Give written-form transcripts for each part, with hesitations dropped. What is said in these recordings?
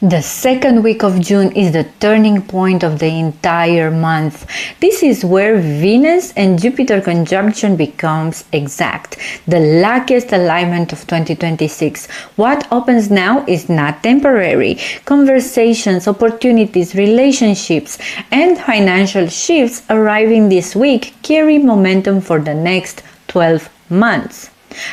The second week of June is the turning point of the entire month. This is where Venus and Jupiter conjunction becomes exact, the luckiest alignment of 2026. What opens now is not temporary. Conversations, opportunities, relationships, and financial shifts arriving this week carry momentum for the next 12 months.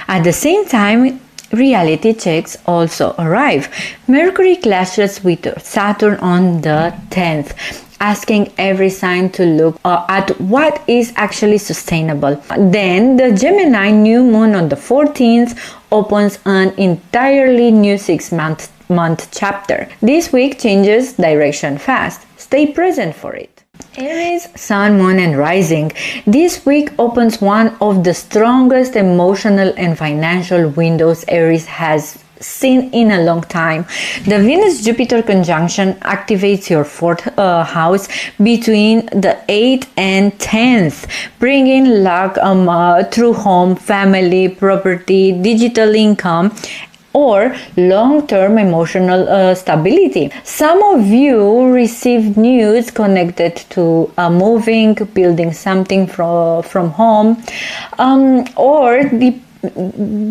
At the same time, reality checks also arrive. Mercury clashes with Saturn on the 10th, asking every sign to look at what is actually sustainable. Then the Gemini new moon on the 14th opens an entirely new 6-month chapter. This week changes direction fast. Stay present for it. Aries, Sun, Moon and Rising. This week opens one of the strongest emotional and financial windows Aries has seen in a long time. The Venus-Jupiter conjunction activates your fourth house between the 8th and 10th, bringing luck through home, family, property, digital income, or long-term emotional stability. Some of you received news connected to moving, building something from home, or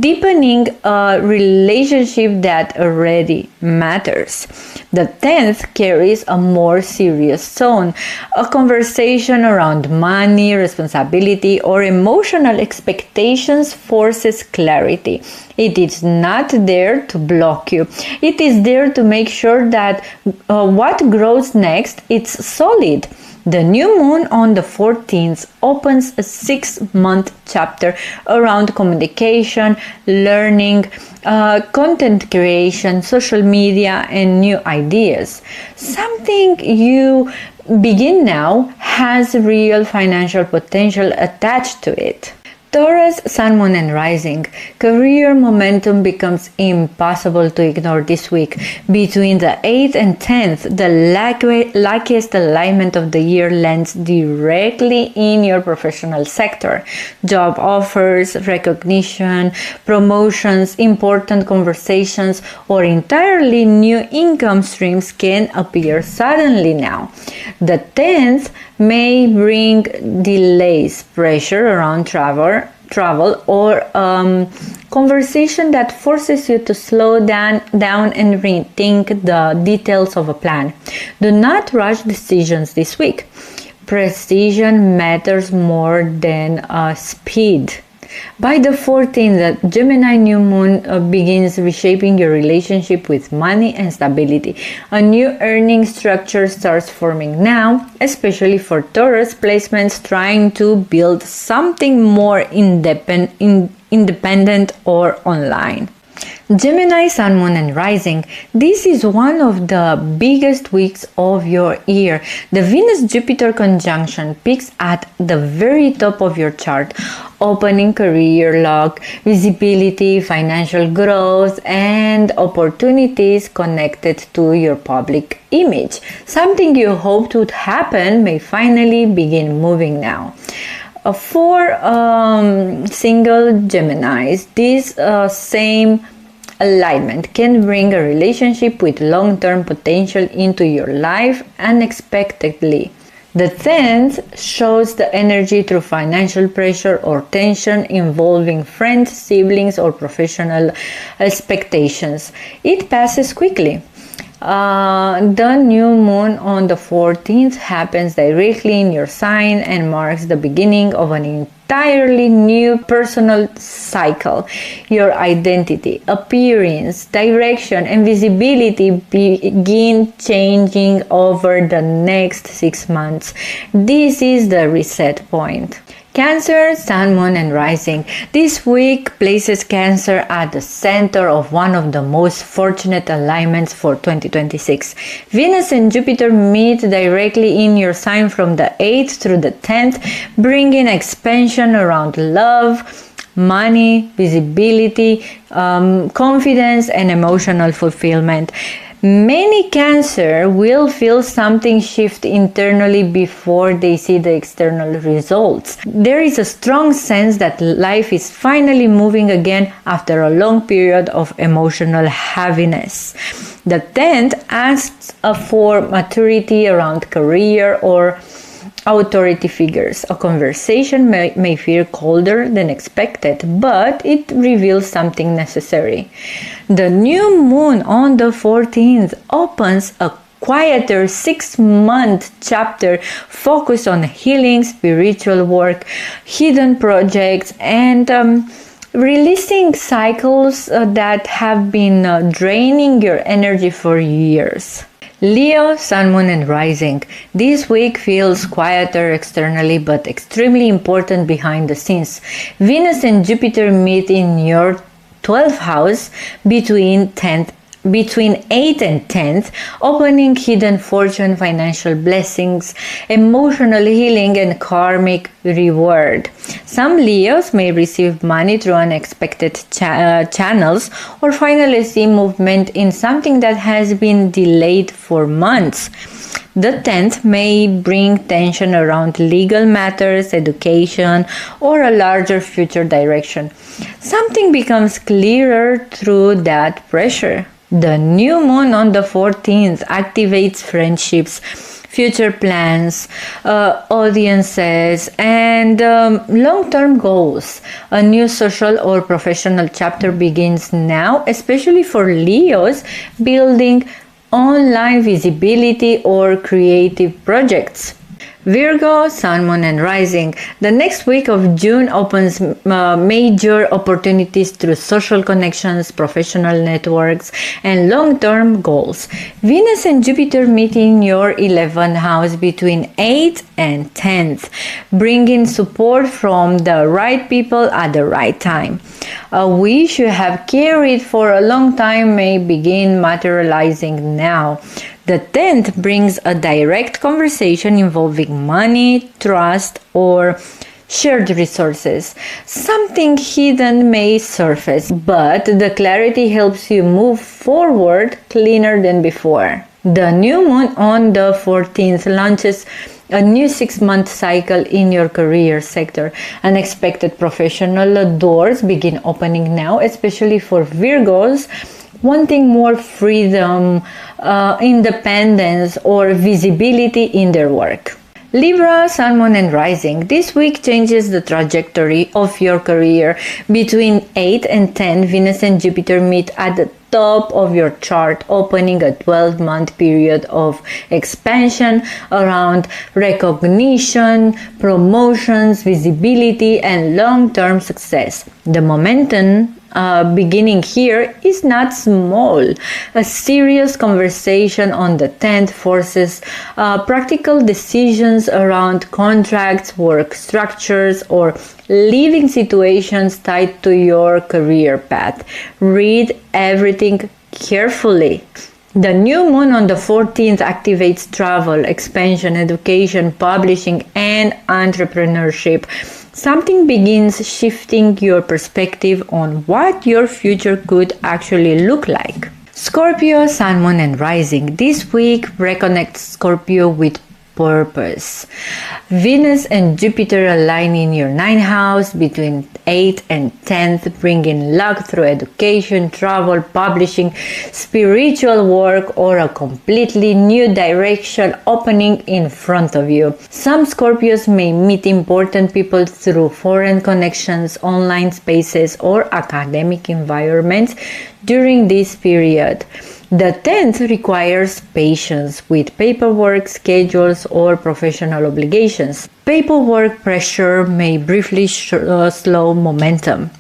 deepening a relationship that already matters. The 10th carries a more serious tone, a conversation around money, responsibility, or emotional expectations forces clarity. It is not there to block you. It is there to make sure that what grows next is solid. The new moon on the 14th opens a 6-month chapter around communication, learning, content creation, social media, and new ideas. Something you begin now has real financial potential attached to it. Taurus, Sun, Moon and Rising. Career momentum becomes impossible to ignore this week. Between the 8th and 10th, the luckiest alignment of the year lands directly in your professional sector. Job offers, recognition, promotions, important conversations, or entirely new income streams can appear suddenly now. The 10th may bring delays, pressure around travel or conversation that forces you to slow down and rethink the details of a plan. Do not rush decisions this week. Precision matters more than speed. By the 14th, the Gemini new moon begins reshaping your relationship with money and stability. A new earning structure starts forming now, especially for Taurus placements trying to build something more independent or online. Gemini, Sun, Moon and Rising. This is one of the biggest weeks of your year. The Venus-Jupiter conjunction peaks at the very top of your chart, opening career luck, visibility, financial growth, and opportunities connected to your public image. Something you hoped would happen may finally begin moving now. For single Geminis, this same alignment can bring a relationship with long-term potential into your life unexpectedly. The 10th shows the energy through financial pressure or tension involving friends, siblings, or professional expectations. It passes quickly. The new moon on the 14th happens directly in your sign and marks the beginning of an entirely new personal cycle. Your identity, appearance, direction, and visibility begin changing over the next 6 months. This is the reset point. Cancer, Sun, Moon and Rising. This week places Cancer at the center of one of the most fortunate alignments for 2026. Venus and Jupiter meet directly in your sign from the 8th through the 10th, bringing expansion around love, money, visibility, confidence and emotional fulfillment. Many Cancer will feel something shift internally before they see the external results. There is a strong sense that life is finally moving again after a long period of emotional heaviness. The 10th asks for maturity around career or authority figures. A conversation may feel colder than expected, but it reveals something necessary. The new moon on the 14th opens a quieter 6-month chapter focused on healing, spiritual work, hidden projects, and releasing cycles that have been draining your energy for years. Leo, Sun, Moon and Rising. This week feels quieter externally but extremely important behind the scenes. Venus and Jupiter meet in your 12th house between 8 and 10th, opening hidden fortune, financial blessings, emotional healing and karmic reward. Some Leos may receive money through unexpected channels or finally see movement in something that has been delayed for months. The 10th may bring tension around legal matters, education, or a larger future direction. Something becomes clearer through that pressure. The new moon on the 14th activates friendships, future plans, audiences, and long-term goals. A new social or professional chapter begins now, especially for Leos building online visibility or creative projects. Virgo, Sun, Moon and Rising. The next week of June opens major opportunities through social connections, professional networks, and long-term goals. Venus and Jupiter meet in your 11th house between 8th and 10th, bringing support from the right people at the right time. A wish you have carried for a long time may begin materializing now. The 10th brings a direct conversation involving money, trust, or shared resources. Something hidden may surface, but the clarity helps you move forward cleaner than before. The new moon on the 14th launches a new 6-month cycle in your career sector. Unexpected professional doors begin opening now, especially for Virgos wanting more freedom, independence, or visibility in their work. Libra, Sun, Moon and Rising. This week changes the trajectory of your career. Between 8 and 10, Venus and Jupiter meet at the top of your chart, opening a 12-month period of expansion around recognition, promotions, visibility, and long-term success. The momentum beginning here is not small. A serious conversation on the 10th forces practical decisions around contracts, work structures, or living situations tied to your career path. Read everything carefully. The new moon on the 14th activates travel, expansion, education, publishing, and entrepreneurship. Something begins shifting your perspective on what your future could actually look like. Scorpio, Sun, Moon and Rising. This week reconnects Scorpio with purpose. Venus and Jupiter align in your 9th house between 8th and 10th, bringing luck through education, travel, publishing, spiritual work, or a completely new direction opening in front of you. Some Scorpios may meet important people through foreign connections, online spaces, or academic environments during this period. The 10th requires patience with paperwork, schedules, or professional obligations. Paperwork pressure may briefly slow momentum.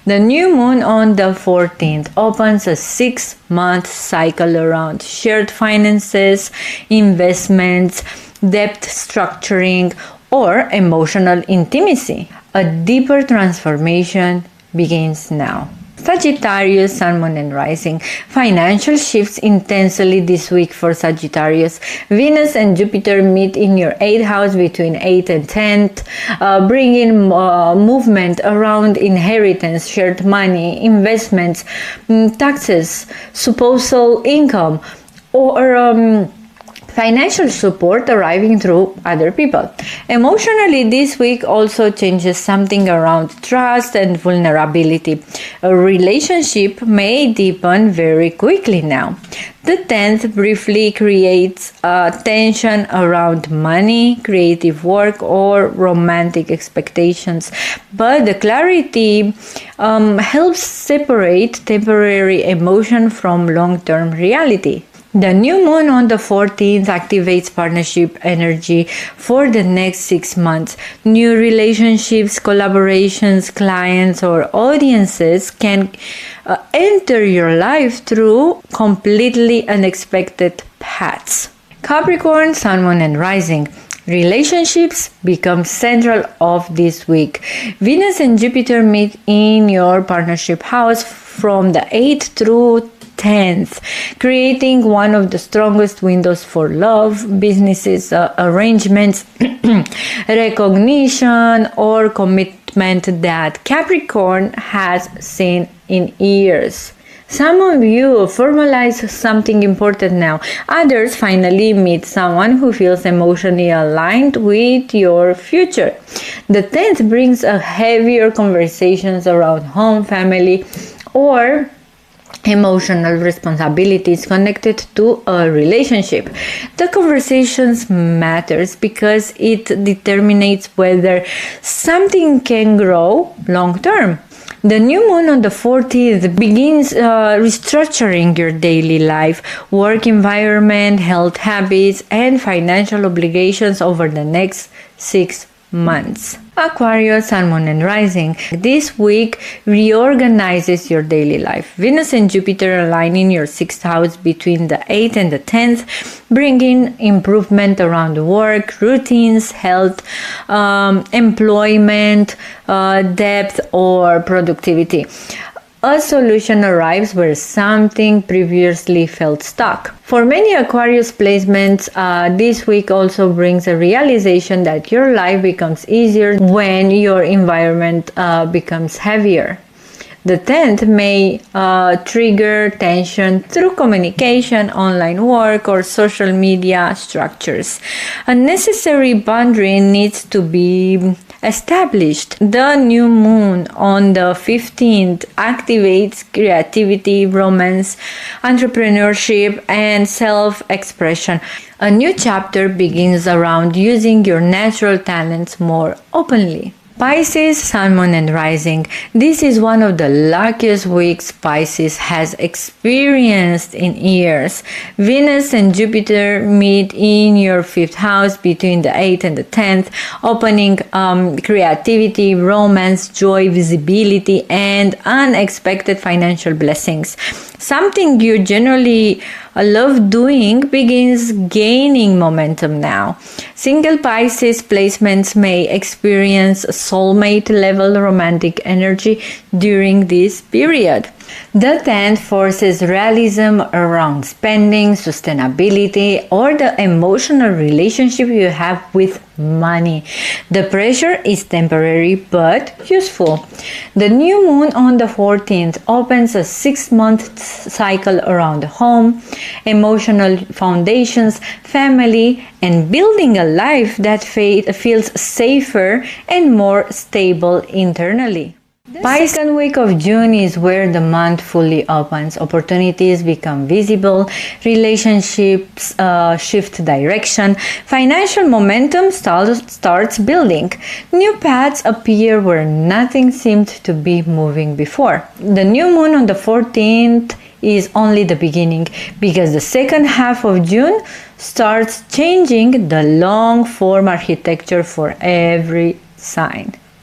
The new moon on the 14th opens a 6-month cycle around shared finances, investments, debt structuring, or emotional intimacy. A deeper transformation begins now. Sagittarius, Sun, Moon and Rising. Financial shifts intensely this week for Sagittarius. Venus and Jupiter meet in your 8th house between 8th and 10th, bringing movement around inheritance, shared money, investments, taxes, supposal income, or financial support arriving through other people. Emotionally, this week also changes something around trust and vulnerability. A relationship may deepen very quickly now. The 10th briefly creates tension around money, creative work, or romantic expectations. But the clarity helps separate temporary emotion from long-term reality. The new moon on the 14th activates partnership energy for the next 6 months. New relationships, collaborations, clients, or audiences can enter your life through completely unexpected paths. Capricorn, Sun, Moon, and Rising. Relationships become central of this week. Venus and Jupiter meet in your partnership house from the 8th through 10th, creating one of the strongest windows for love, businesses, arrangements, recognition, or commitment that Capricorn has seen in years. Some of you formalize something important now. Others finally meet someone who feels emotionally aligned with your future. The 10th brings a heavier conversations around home, family, or emotional responsibilities connected to a relationship. The conversations matters because it determines whether something can grow long term. The new moon on the 14th begins restructuring your daily life, work environment, health habits, and financial obligations over the next 6 months. Aquarius, Sun, Moon and Rising. This week reorganizes your daily life. Venus and Jupiter align in your 6th house between the 8th and the 10th, bringing improvement around work, routines, health, employment, depth, or productivity. A solution arrives where something previously felt stuck. For many Aquarius placements, this week also brings a realization that your life becomes easier when your environment becomes heavier. The 10th may trigger tension through communication, online work, or social media structures. A necessary boundary needs to be established. The new moon on the 15th activates creativity, romance, entrepreneurship, and self-expression. A new chapter begins around using your natural talents more openly. Pisces, Sun, Moon and Rising. This is one of the luckiest weeks Pisces has experienced in years. Venus and Jupiter meet in your 5th house between the 8th and the 10th, opening creativity, romance, joy, visibility, and unexpected financial blessings. Something you generally love doing begins gaining momentum now. Single Pisces placements may experience soulmate level romantic energy during this period. The 10th forces realism around spending, sustainability, or the emotional relationship you have with money. The pressure is temporary but useful. The new moon on the 14th opens a 6-month cycle around the home, emotional foundations, family, and building a life that feels safer and more stable internally. The second week of June is where the month fully opens. Opportunities become visible, relationships shift direction, financial momentum starts building. New paths appear where nothing seemed to be moving before. The new moon on the 14th is only the beginning, because the second half of June starts changing the long-form architecture for every sign.